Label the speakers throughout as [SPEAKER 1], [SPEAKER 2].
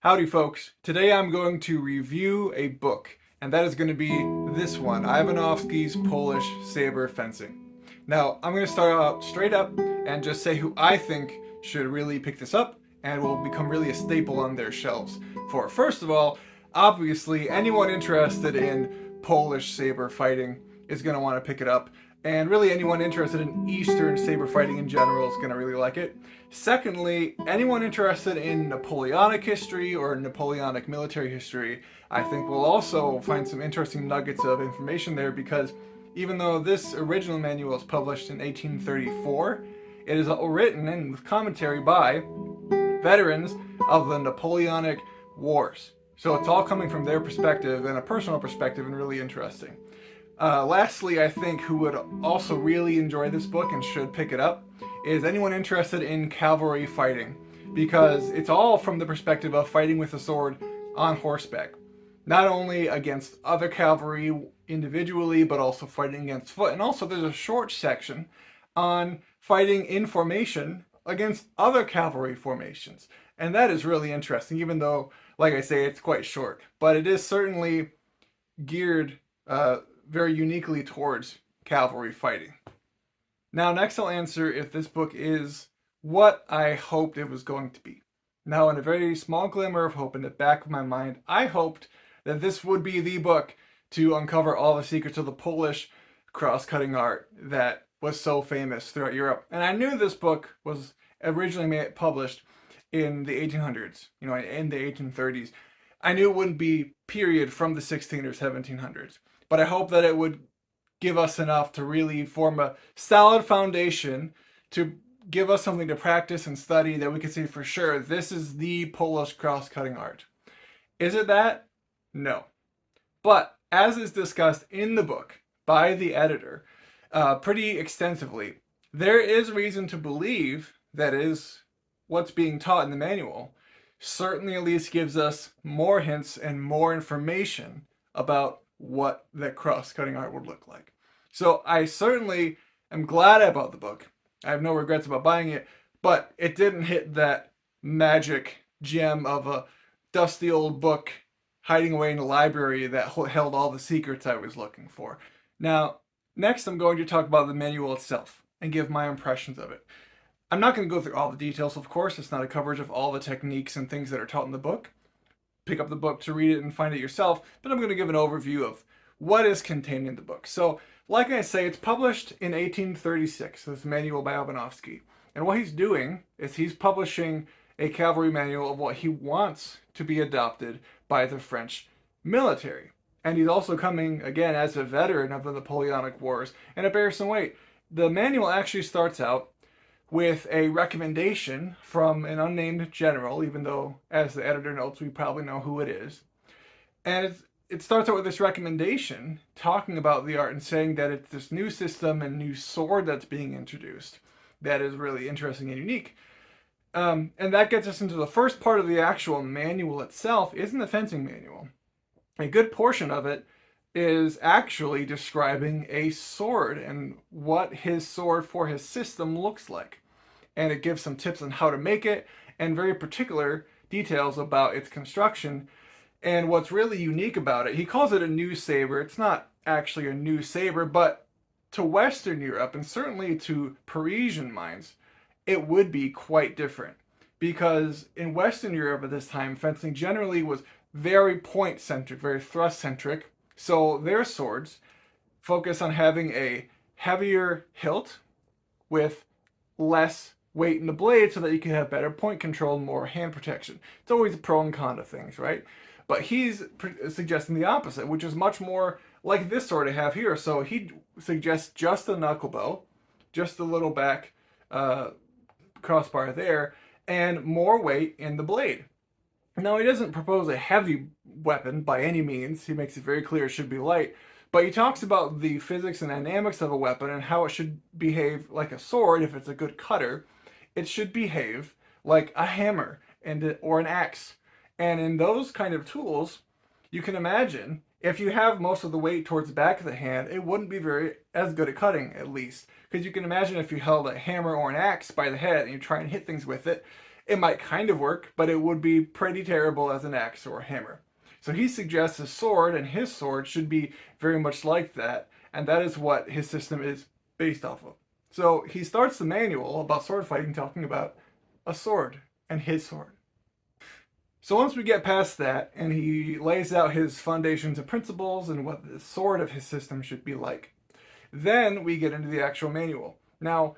[SPEAKER 1] Howdy folks, today I'm going to review a book, and that is going to be this one, Ivanowski's Polish Saber Fencing. Now, I'm going to start out straight up and just say who I think should really pick this up and will become really a staple on their shelves. For first of all, obviously anyone interested in Polish saber fighting is going to want to pick it up, and really anyone interested in Eastern saber fighting in general is going to really like it. Secondly, anyone interested in Napoleonic history or Napoleonic military history, I think will also find some interesting nuggets of information there, because even though this original manual was published in 1834, it is written and with commentary by veterans of the Napoleonic Wars. So it's all coming from their perspective and a personal perspective, and really interesting. Lastly, I think who would also really enjoy this book and should pick it up is anyone interested in cavalry fighting, because it's all from the perspective of fighting with a sword on horseback. Not only against other cavalry individually, but also fighting against foot. And also there's a short section on fighting in formation against other cavalry formations. And that is really interesting, even though, like I say, it's quite short. But it is certainly geared very uniquely towards cavalry fighting. Now, next I'll answer if this book is what I hoped it was going to be. Now, in a very small glimmer of hope in the back of my mind, I hoped that this would be the book to uncover all the secrets of the Polish cross-cutting art that was so famous throughout Europe. And I knew this book was originally published in the 1800s, in the 1830s. I knew it wouldn't be period from the 16 or 1700s, but I hope that it would give us enough to really form a solid foundation to give us something to practice and study, that we can say for sure this is the Polish cross-cutting art. Is it that? No. But as is discussed in the book by the editor pretty extensively, there is reason to believe that is what's being taught in the manual certainly at least gives us more hints and more information about what that cross-cutting art would look like. So I certainly am glad I bought the book. I have no regrets about buying it, but it didn't hit that magic gem of a dusty old book hiding away in a library that held all the secrets I was looking for. Now, next I'm going to talk about the manual itself and give my impressions of it. I'm not going to go through all the details, of course. It's not a coverage of all the techniques and things that are taught in the book. Pick up the book to read it and find it yourself, but I'm going to give an overview of what is contained in the book. So, like I say, it's published in 1836, this manual by Ivanowski. And what he's doing is he's publishing a cavalry manual of what he wants to be adopted by the French military. And he's also coming, again, as a veteran of the Napoleonic Wars, and it bears some weight. The manual actually starts out with a recommendation from an unnamed general, even though, as the editor notes, we probably know who it is. And it starts out with this recommendation talking about the art and saying that it's this new system and new sword that's being introduced that is really interesting and unique. And that gets us into the first part of the actual manual itself. Isn't the fencing manual. A good portion of it is actually describing a sword and what his sword for his system looks like. And it gives some tips on how to make it and very particular details about its construction. And what's really unique about it, he calls it a new saber. It's not actually a new saber, but to Western Europe and certainly to Parisian minds, it would be quite different. Because in Western Europe at this time, fencing generally was very point-centric, very thrust-centric. So their swords focus on having a heavier hilt with less weight in the blade so that you can have better point control and more hand protection. It's always a pro and con of things, right? But he's suggesting the opposite, which is much more like this sword I have here. So he suggests just a knuckle bow, just a little back crossbar there, and more weight in the blade. Now, he doesn't propose a heavy weapon by any means. He makes it very clear it should be light. But he talks about the physics and dynamics of a weapon and how it should behave like a sword. If it's a good cutter, it should behave like a hammer or an axe. And in those kind of tools, you can imagine if you have most of the weight towards the back of the hand, it wouldn't be as good at cutting, at least. Because you can imagine if you held a hammer or an axe by the head and you try and hit things with it, It might kind of work, but it would be pretty terrible as an axe or a hammer. So he suggests a sword, and his sword should be very much like that, and that is what his system is based off of. So he starts the manual about sword fighting talking about a sword and his sword. So once we get past that, and he lays out his foundations and principles and what the sword of his system should be like, then we get into the actual manual. Now,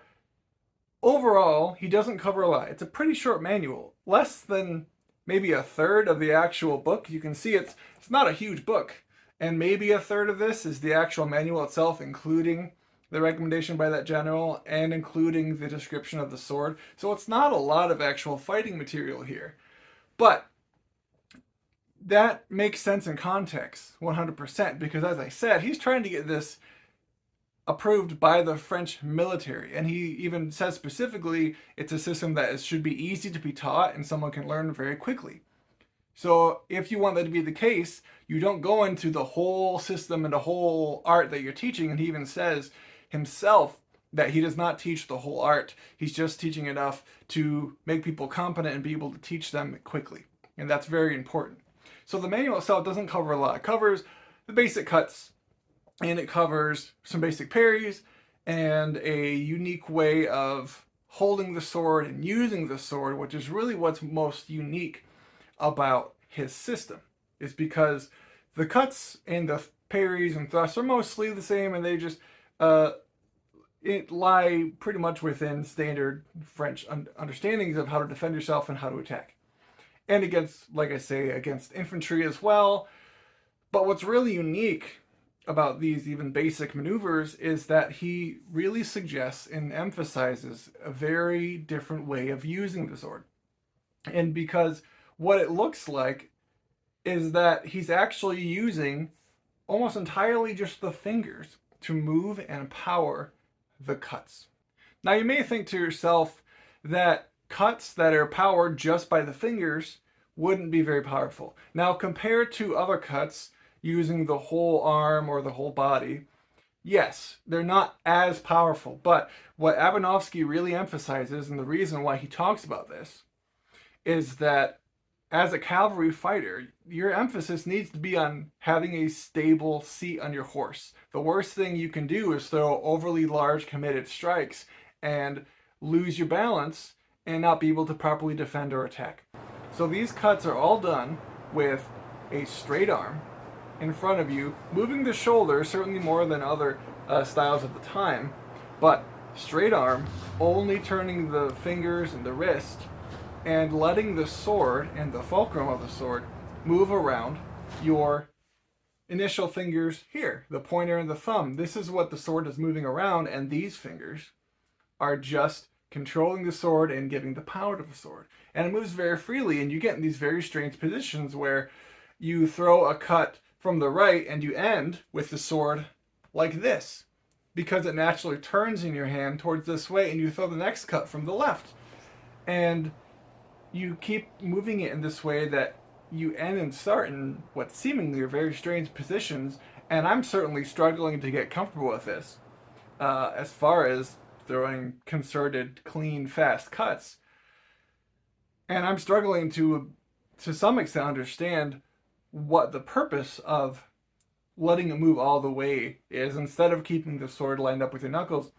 [SPEAKER 1] overall, he doesn't cover a lot. It's a pretty short manual, less than maybe a third of the actual book. You can see it's not a huge book, and maybe a third of this is the actual manual itself, including the recommendation by that general and including the description of the sword. So it's not a lot of actual fighting material here, but that makes sense in context 100%, because as I said, he's trying to get this approved by the French military, and he even says specifically it's a system that should be easy to be taught and someone can learn very quickly. So if you want that to be the case, you don't go into the whole system and the whole art that you're teaching. And he even says himself that he does not teach the whole art. He's just teaching enough to make people competent and be able to teach them quickly, and that's very important. So the manual itself doesn't cover a lot. It covers the basic cuts, and it covers some basic parries and a unique way of holding the sword and using the sword, which is really what's most unique about his system, is because the cuts and the parries and thrusts are mostly the same, and they just lie pretty much within standard French understandings of how to defend yourself and how to attack. And against, like I say, against infantry as well. But what's really unique about these even basic maneuvers is that he really suggests and emphasizes a very different way of using the sword. And because what it looks like is that he's actually using almost entirely just the fingers to move and power the cuts. Now you may think to yourself that cuts that are powered just by the fingers wouldn't be very powerful. Now, compared to other cuts using the whole arm or the whole body, yes, they're not as powerful. But what Ivanowski really emphasizes, and the reason why he talks about this, is that as a cavalry fighter, your emphasis needs to be on having a stable seat on your horse. The worst thing you can do is throw overly large committed strikes and lose your balance and not be able to properly defend or attack. So these cuts are all done with a straight arm in front of you, moving the shoulder, certainly more than other styles of the time, but straight arm, only turning the fingers and the wrist, and letting the sword and the fulcrum of the sword move around your initial fingers here, the pointer and the thumb. This is what the sword is moving around, and these fingers are just controlling the sword and giving the power to the sword. And it moves very freely, and you get in these very strange positions where you throw a cut from the right and you end with the sword like this, because it naturally turns in your hand towards this way, and you throw the next cut from the left. And you keep moving it in this way that you end and start in what seemingly are very strange positions, and I'm certainly struggling to get comfortable with this as far as throwing concerted, clean, fast cuts. And I'm struggling to some extent understand what the purpose of letting it move all the way is instead of keeping the sword lined up with your knuckles.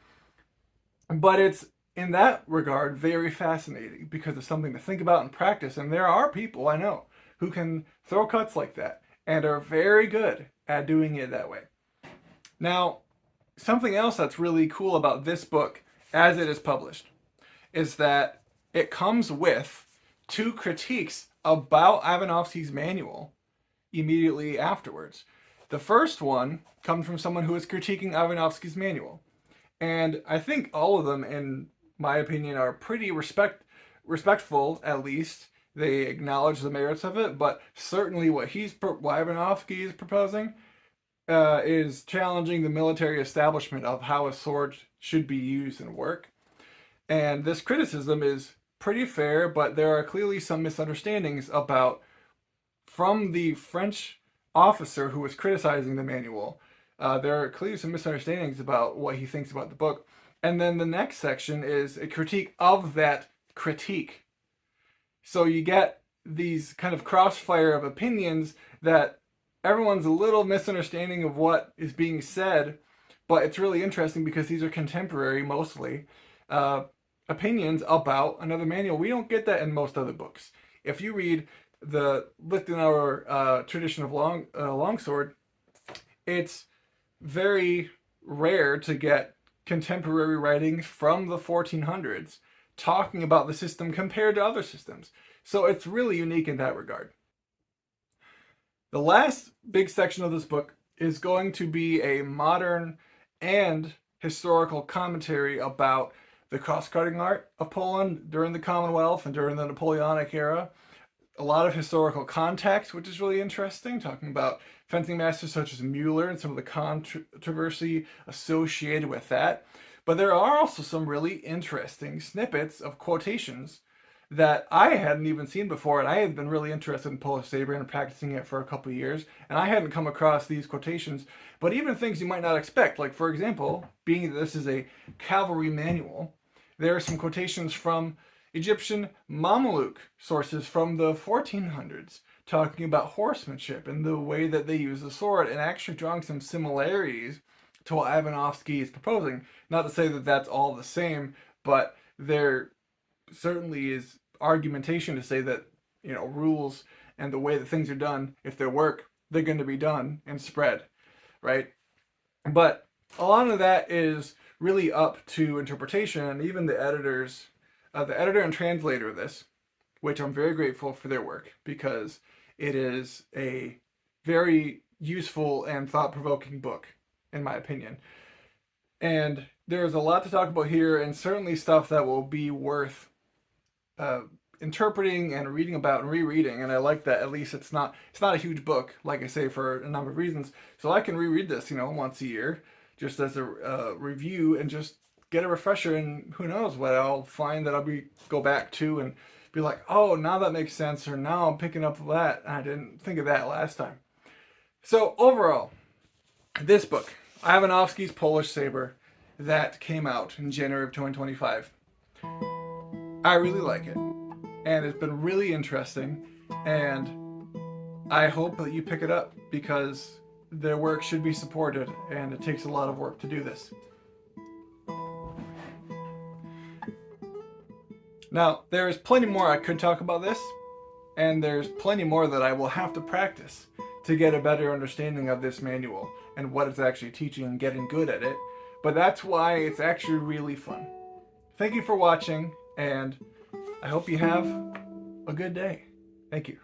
[SPEAKER 1] But it's, in that regard, very fascinating because it's something to think about and practice. And there are people I know who can throw cuts like that and are very good at doing it that way. Now, something else that's really cool about this book as it is published is that it comes with 2 critiques about Ivanowski's manual immediately afterwards. The first one comes from someone who is critiquing Ivanowski's manual. And I think all of them, in my opinion, are pretty respectful, at least. They acknowledge the merits of it, but certainly what Ivanowski is proposing is challenging the military establishment of how a sword should be used and work. And this criticism is pretty fair, but there are clearly some misunderstandings about, from the French officer who was criticizing the manual, there are clearly some misunderstandings about what he thinks about the book. And then the next section is a critique of that critique. So you get these kind of crossfire of opinions that everyone's a little misunderstanding of what is being said, but it's really interesting because these are contemporary, mostly, opinions about another manual. We don't get that in most other books. If you read the Lichtenauer tradition of longsword, it's very rare to get contemporary writings from the 1400s talking about the system compared to other systems. So it's really unique in that regard. The last big section of this book is going to be a modern and historical commentary about the cross-cutting art of Poland during the Commonwealth and during the Napoleonic era. A lot of historical context, which is really interesting, talking about fencing masters such as Mueller and some of the controversy associated with that. But there are also some really interesting snippets of quotations that I hadn't even seen before, and I had been really interested in Polish Saber and practicing it for a couple of years, and I hadn't come across these quotations, but even things you might not expect, like, for example, being that this is a cavalry manual, there are some quotations from Egyptian Mameluke sources from the 1400s talking about horsemanship and the way that they use the sword, and actually drawing some similarities to what Ivanowski is proposing. Not to say that that's all the same, but there certainly is argumentation to say that, rules and the way that things are done, if they work, they're going to be done and spread, right? But a lot of that is really up to interpretation, and even the editor and translator of this, which I'm very grateful for their work, because it is a very useful and thought-provoking book, in my opinion. And there's a lot to talk about here, and certainly stuff that will be worth interpreting and reading about and rereading. And I like that at least it's not a huge book, like I say, for a number of reasons. So I can reread this, once a year, just as a review, and just get a refresher. And who knows what I'll find that I'll go back to and be like, oh, now that makes sense, or now I'm picking up that. I didn't think of that last time. So overall, this book, Ivanowski's Polish Saber, that came out in January of 2025. I really like it, and it's been really interesting, and I hope that you pick it up, because their work should be supported, and it takes a lot of work to do this. Now, there's plenty more I could talk about this, and there's plenty more that I will have to practice to get a better understanding of this manual and what it's actually teaching and getting good at it. But that's why it's actually really fun. Thank you for watching, and I hope you have a good day. Thank you.